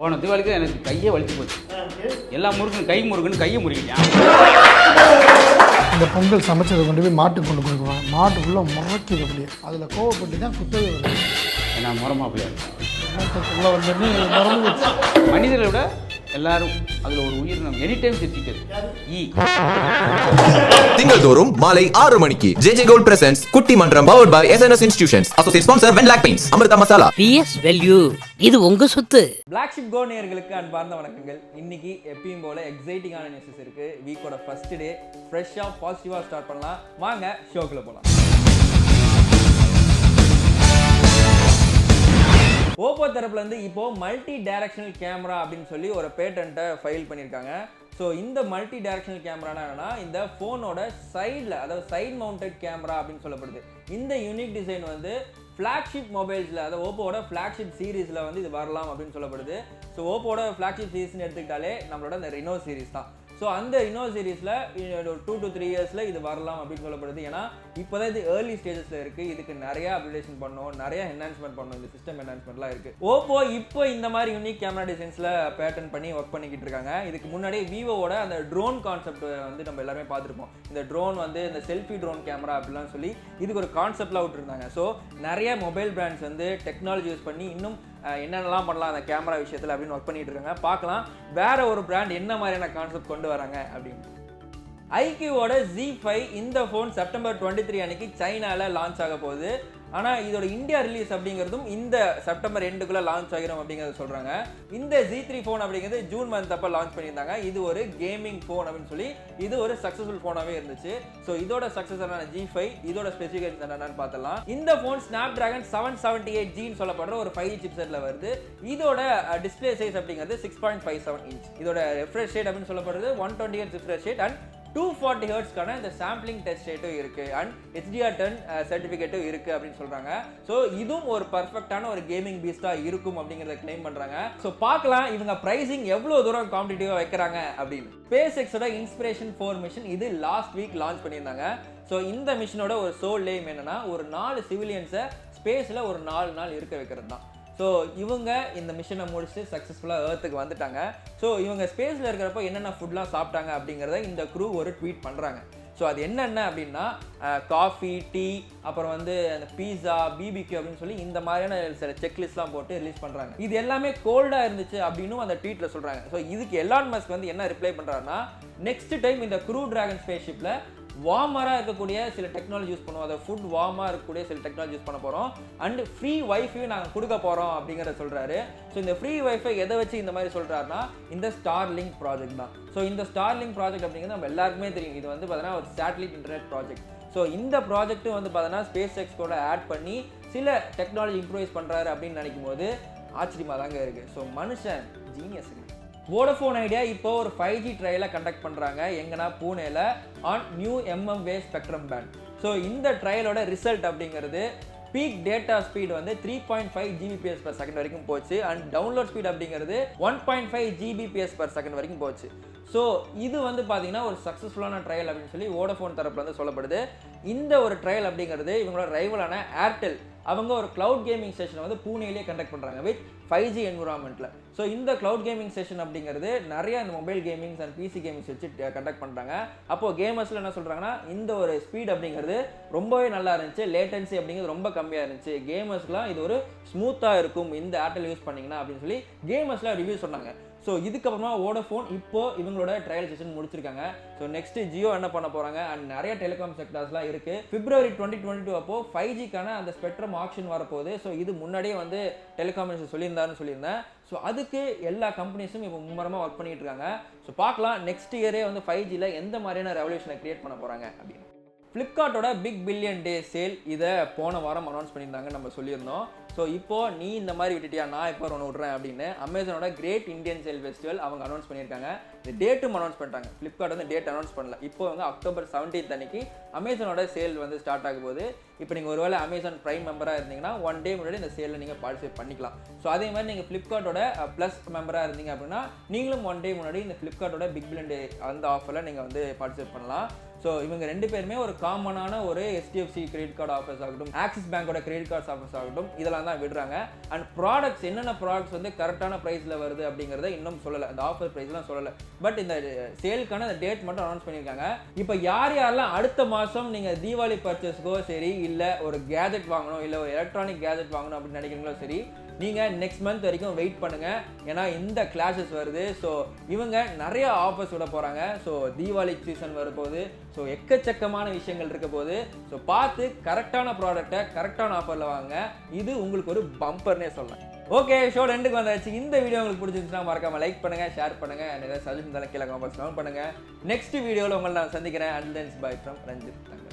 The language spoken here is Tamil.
போன தீபாவளிக்கு எனக்கு கையே வலிச்சு போச்சு. எல்லா முருகன் கை முருகன் கையை முருகிட்டான். இந்த பொங்கல் சமைச்சதை கொண்டு போய் மாட்டுக்கு கொண்டு போய்க்குவாங்க. மாட்டுக்குள்ளே முறைக்குது அப்படியே. அதில் கோவப்பட்டு தான் குத்தவே வருது. ஏன்னா முறமாப்பிள்ளையா இருக்கும். உள்ளே வந்தோடனே மறந்து மனிதரை விட எல்லாரும் அதில் ஒரு உயிரினம் எனி டைம் சிரிச்சிக்கிறது. திங்கள்தோறும் மாலை 6 மணிக்கு JJ Gold presents குட்டி மன்றம் powered by SNS Institutions. Associate sponsor When Black Paints. Amrita masala. PS Value. இது உங்க சொத்து. Blacksheep Go நேயர்களுக்கு அன்பார்ந்த வணக்கங்கள். இன்னைக்கு எப்பயும் போல எக்ஸைட்டிங்கான நியூஸஸ் இருக்கு. வீக்கோட ஃபர்ஸ்ட் டே ஃப்ரெஷ்ஷா பாசிட்டிவா ஸ்டார்ட் பண்ணலாம். வாங்க ஷோக்குள்ள போலாம். ஓப்போ தரப்புல இருந்து இப்போ மல்டி டைரக்ஷனல் கேமரா அப்படின்னு சொல்லி ஒரு பேட்டன்ட்டை ஃபைல் பண்ணியிருக்காங்க. ஸோ இந்த மல்டி டைரக்ஷனல் கேமரானா என்னன்னா, இந்த ஃபோனோட சைடில், அதாவது சைட் மவுண்டட் கேமரா அப்படின்னு சொல்லப்படுது. இந்த யூனிக் டிசைன் வந்து ஃப்ளாக்ஷிப் மொபைல்ஸில், அதாவது ஓப்போட ஃப்ளாக்ஷிப் சீரீஸில் வந்து இது வரலாம் அப்படின்னு சொல்லப்படுது. ஸோ ஓப்போட ஃப்ளாக்ஷிப் சீரீஸ்னு எடுத்துக்கிட்டாலே நம்மளோட இந்த ரெனோ சீரீஸ் தான். ஸோ அந்த இன்னோ சீரீஸில் 2 to 3 இயர்ஸில் இது வரலாம் அப்படின்னு சொல்லப்படுது. ஏன்னா இப்போ தான் இது ஏர்லி ஸ்டேஜஸில் இருக்குது. இதுக்கு நிறையா அப்டேஷன் பண்ணணும், நிறையா என்ஹான்ஸ்மெண்ட் பண்ணணும், இந்த சிஸ்டம் என்ஹான்ஸ்மெண்ட்லாம் இருக்குது. ஓப்போ இப்போ இந்த மாதிரி யூனிக் கேமரா டிசைன்ஸில் பேட்டர்ன் பண்ணி ஒர்க் பண்ணிக்கிட்டு இருக்காங்க. இதுக்கு முன்னாடி விவோவோட அந்த ட்ரோன் கான்செப்ட் வந்து நம்ம எல்லாருமே பார்த்துருப்போம். இந்த ட்ரோன் வந்து இந்த செல்ஃபி ட்ரோன் கேமரா அப்படிலாம் சொல்லி இதுக்கு ஒரு கான்செப்ட்லாம் விட்டுருந்தாங்க. ஸோ நிறைய மொபைல் பிராண்ட்ஸ் வந்து டெக்னாலஜி யூஸ் பண்ணி இன்னும் என்னென்னலாம் பண்ணலாம் அந்த கேமரா விஷயத்தில் அப்படின்னு ஒர்க் பண்ணிட்டு இருக்காங்க. பார்க்கலாம் வேற ஒரு பிராண்ட் என்ன மாதிரியான கான்செப்ட் கொண்டு வராங்க அப்படின்னு. ஐக்யூவோட Z5 இந்த ஃபோன் செப்டம்பர் 23 அன்னைக்கு சைனாவில் லான்ச் ஆக போகுது. ஆனால் இதோட இந்தியா ரிலீஸ் அப்படிங்கிறதும் இந்த செப்டம்பர் எண்டுக்குள்ளே லான்ச் ஆகிரும் அப்படிங்கிறத சொல்கிறாங்க. இந்த Z3 ஃபோன் அப்படிங்கிறது ஜூன் மந்த் அப்போ லான்ச் பண்ணியிருந்தாங்க. இது ஒரு கேமிங் ஃபோன் அப்படின்னு சொல்லி இது ஒரு சக்ஸஸ்ஃபுல் ஃபோனாகவே இருந்துச்சு. ஸோ இதோட சக்ஸஸரான Z5 இதோட ஸ்பெசிஃபிகேஷன் என்னென்னு பார்த்தலாம். இந்த ஃபோன் Snapdragon 778Gன்னு சொல்லப்படுற ஒரு 5G சிப்செட்டில் வருது. இதோட டிஸ்பிளே சைஸ் அப்படிங்கிறது 6.57 இன்ச். இதோட ரெஃப்ரெஷ் ரேட் அப்படின்னு சொல்லப்படுறது 120 Hz ரெஃப்ரெஷ் ரேட் அண்ட் 240 ஹெர்ட்ஸ்க்கான இந்த சாம்பிளிங் டெஸ்ட் ரேட்டும் இருக்கு அண்ட் HDR10 சர்டிஃபிகேட்டும் இருக்கு அப்படின்னு சொல்றாங்க. ஸோ இதுவும் ஒரு பர்ஃபெக்டான ஒரு கேமிங் பீஸ்டா இருக்கும் அப்படிங்கிறத கிளைம் பண்றாங்க. ஸோ பார்க்கலாம் இவங்க பிரைசிங் எவ்வளவு தூரம் காம்படிட்டிவா வைக்கிறாங்க அப்படின்னு. SpaceXோட இன்ஸ்பிரேஷன் 4 மிஷன் இது லாஸ்ட் வீக் லான்ச் பண்ணியிருந்தாங்க. ஸோ இந்த மிஷனோட ஒரு சோல் எய்ம் என்னன்னா, ஒரு 4 சிவிலியன்ஸை ஸ்பேஸ்ல ஒரு 4 நாள் இருக்க வைக்கிறது தான். ஸோ இவங்க இந்த மிஷனை முடிச்சு சக்ஸஸ்ஃபுல்லாக ஏர்த்துக்கு வந்துட்டாங்க. ஸோ இவங்க ஸ்பேஸில் இருக்கிறப்ப என்னென்ன ஃபுட்லாம் சாப்பிட்டாங்க அப்படிங்கிறத இந்த க்ரூ ஒரு ட்வீட் பண்ணுறாங்க. ஸோ அது என்னென்ன அப்படின்னா, காஃபி, டீ, அப்புறம் வந்து அந்த பீஸா, BBQ அப்படின்னு சொல்லி இந்த மாதிரியான சில செக்லிஸ்ட்லாம் போட்டு ரிலீஸ் பண்ணுறாங்க. இது எல்லாமே கோல்டாக இருந்துச்சு அப்படின்னு அந்த ட்வீட்டில் சொல்கிறாங்க. ஸோ இதுக்கு எலான் மஸ்க் வந்து என்ன ரிப்ளை பண்ணுறாருன்னா, நெக்ஸ்ட் டைம் இந்த க்ரூ டிராகன் ஸ்பேஸ்ஷிப்பில் வார்மராக இருக்கக்கூடிய சில டெக்னாலஜி யூஸ் பண்ணுவோம். அதை ஃபுட் வார்மாக இருக்கக்கூடிய சில டெக்னாலஜி யூஸ் பண்ண போகிறோம் அண்ட் ஃப்ரீ வைஃபையும் நாங்கள் கொடுக்க போகிறோம் அப்படிங்கிறத சொல்கிறாரு. ஸோ இந்த ஃப்ரீ வைஃபை எதை வச்சு இந்த மாதிரி சொல்கிறாருன்னா, இந்த ஸ்டார்லிங்க் ப்ராஜெக்ட் தான். ஸோ இந்த ஸ்டார்லிங்க் ப்ராஜெக்ட் அப்படிங்கிறது நம்ம எல்லாருக்குமே தெரியும். இது வந்து பார்த்தீங்கன்னா ஒரு சேட்டலைட் இன்டர்நெட் ப்ராஜெக்ட். ஸோ இந்த ப்ராஜெக்ட்டும் வந்து பார்த்தீங்கன்னா SpaceX கூட ஆட் பண்ணி சில டெக்னாலஜி இம்ப்ரூவைஸ் பண்ணுறாரு அப்படின்னு நினைக்கும் போது ஆச்சரியமாக தாங்க இருக்குது. ஸோ மனுஷன் ஜீனியஸ். வோடஃபோன் ஐடியா இப்போ ஒரு 5G ட்ரையலை கண்டக்ட் பண்ணுறாங்க. எங்கன்னா பூனேல on new mmWave spectrum band. So இந்த ட்ரையலோட ரிசல்ட் அப்படிங்கிறது பீக் டேட்டா ஸ்பீட் வந்து 3.5 Gbps/s வரைக்கும் போச்சு அண்ட் டவுன்லோட் ஸ்பீட் அப்படிங்கிறது 1.5 Gbps/s வரைக்கும் போச்சு. ஸோ இது வந்து பார்த்தீங்கன்னா ஒரு சக்ஸஸ்ஃபுல்லான ட்ரையல் அப்படின்னு சொல்லி வோடஃபோன் தரப்புல வந்து சொல்லப்படுது. இந்த ஒரு ட்ரையல் அப்படிங்கிறது இவங்களோட ரைவலான ஏர்டெல் அவங்க ஒரு கிளவுட் கேமிங் செஷனை வந்து பூனேலேயே கண்டக்ட் பண்ணுறாங்க வித் 5G என்விரான்மெண்ட்டில். ஸோ இந்த கிளவுட் கேமிங் செஷன் அப்படிங்கிறது நிறைய இந்த mobile gamings and PC gamings வச்சு கண்டக்ட் பண்ணுறாங்க. அப்போது கேமர்ஸில் என்ன சொல்கிறாங்கன்னா, இந்த ஒரு ஸ்பீட் அப்படிங்கிறது ரொம்பவே நல்லா இருந்துச்சு, லேட்டன்சி அப்படிங்கிறது ரொம்ப கம்மியாக இருந்துச்சு, கேமர்ஸ்லாம் இது ஒரு ஸ்மூத்தாக இருக்கும் இந்த ஏர்டெல் யூஸ் பண்ணிங்கன்னா அப்படின்னு சொல்லி கேமர்ஸ்லாம் ரிவ்யூ சொன்னாங்க. ஸோ இதுக்கப்புறமா வோடஃபோன் இப்போ இவங்களோட ட்ரையல் செஷன் முடிச்சிருக்காங்க. ஸோ நெக்ஸ்ட் ஜியோ என்ன பண்ண போகிறாங்க அண்ட் நிறைய டெலிகாம் செக்டர்ஸ்லாம் இருக்குது. February 2022 அப்போ 5Gக்கான அந்த ஸ்பெக்ட்ரம் ஆக்ஷன் வரப்போகுது. ஸோ இது முன்னாடியே வந்து டெலிகாம் சொல்லியிருந்தேன். ஸோ அதுக்கு எல்லா கம்பெனிஸும் இப்போ மும்மரமாக ஒர்க் பண்ணிட்டு இருக்காங்க. ஸோ பார்க்கலாம் நெக்ஸ்ட் இயரே வந்து 5Gல எந்த மாதிரியான ரெவல்யூஷனை கிரியேட் பண்ண போகிறாங்க அப்படின்னு. ஃப்ளிப்கார்ட்டோட பிக் பில்லியன் டே சேல் இதை போன வாரம் அனௌன்ஸ் பண்ணியிருந்தாங்க, நம்ம சொல்லியிருந்தோம். ஸோ இப்போது நீ இந்த மாதிரி விட்டுட்டியா, நான் இப்போ ஒன்று விட்றேன் அப்படின்னு அமேசானோட கிரேட் இந்தியன் சேல் ஃபெஸ்டிவல் அவங்க அனௌன்ஸ் பண்ணியிருக்காங்க. இந்த டேட்டும் அனௌன்ஸ் பண்ணிட்டாங்க. ஃப்ளிப்கார்ட் வந்து டேட் அனௌன்ஸ் பண்ணல. இப்போ வந்து அக்டோபர் 17 அன்னைக்கு அமேசானோட சேல் வந்து ஸ்டார்ட் ஆகும் போது, இப்போ நீங்கள் ஒருவேளை அமேசான் பிரைம் மெம்பராக இருந்தீங்கன்னா 1 டே முன்னாடி இந்த சேலில் நீங்கள் பார்ட்டிசிபேட் பண்ணிக்கலாம். ஸோ அதே மாதிரி நீங்கள் ஃப்ளிப்கார்ட்டோட ப்ளஸ் மெம்பராக இருந்தீங்க அப்படின்னா நீங்களும் 1 டே முன்னாடி இந்த ஃப்ளிப்கார்ட்டோட பிக் பில்லியன் டே அந்த ஆஃபரில் நீங்கள் வந்து பார்ட்டிசிபேட் பண்ணலாம். ஸோ இவங்க 2 பேருமே ஒரு காமனான ஒரு HDFC கிரெடிட் கார்டு ஆஃபர்ஸ் ஆகட்டும், ஆக்சிஸ் பேங்கோட கிரெடிட் கார்ட்ஸ் ஆஃபர்ஸ் ஆகட்டும், இதெல்லாம் தான் விடுறாங்க. அண்ட் ப்ராடக்ட்ஸ் என்னென்ன ப்ராடக்ட்ஸ் வந்து கரெக்டான ப்ரைஸில் வருது அப்படிங்கிறத இன்னும் சொல்லலை, அந்த ஆஃபர் ப்ரைஸ்லாம் சொல்லலை. பட் இந்த சேலுக்கான அந்த டேட் மட்டும் அனௌன்ஸ் பண்ணியிருக்காங்க. இப்போ யாரெல்லாம் அடுத்த மாதம் நீங்கள் தீபாவளி பர்ச்சேஸ்க்கோ சரி, இல்லை ஒரு கேஜெட் வாங்கணும், இல்லை ஒரு எலக்ட்ரானிக் கேஜெட் வாங்கணும் அப்படின்னு நினைக்கிறீங்களோ சரி, நீங்கள் நெக்ஸ்ட் மந்த் வரைக்கும் வெயிட் பண்ணுங்கள். ஏன்னா இந்த கிளாஷஸ் வருது. ஸோ இவங்க நிறைய ஆஃபர்ஸ் விட போகிறாங்க. ஸோ தீபாவளி சீசன் வரும்போது ஸோ எக்கச்சக்கமான விஷயங்கள் இருக்க போது. ஸோ பார்த்து கரெக்டான ப்ராடக்டை கரெக்டான ஆஃபரில் வாங்க. இது உங்களுக்கு ஒரு பம்பர்னே சொல்லலாம். ஓகே, ஷோ ரெண்டுக்கு வந்தாச்சு. இந்த வீடியோ உங்களுக்கு பிடிச்சிருந்துச்சுன்னா மறக்காம லைக் பண்ணுங்க, ஷேர் பண்ணுங்க, ஏதாவது சஜஷன் இருந்தாலும் கீழே கமெண்ட்ஸ் கமெண்ட் பண்ணுங்க. நெக்ஸ்ட் வீடியோவில் உங்களை நான் சந்திக்கிறேன். And thanks bye from Ranjith.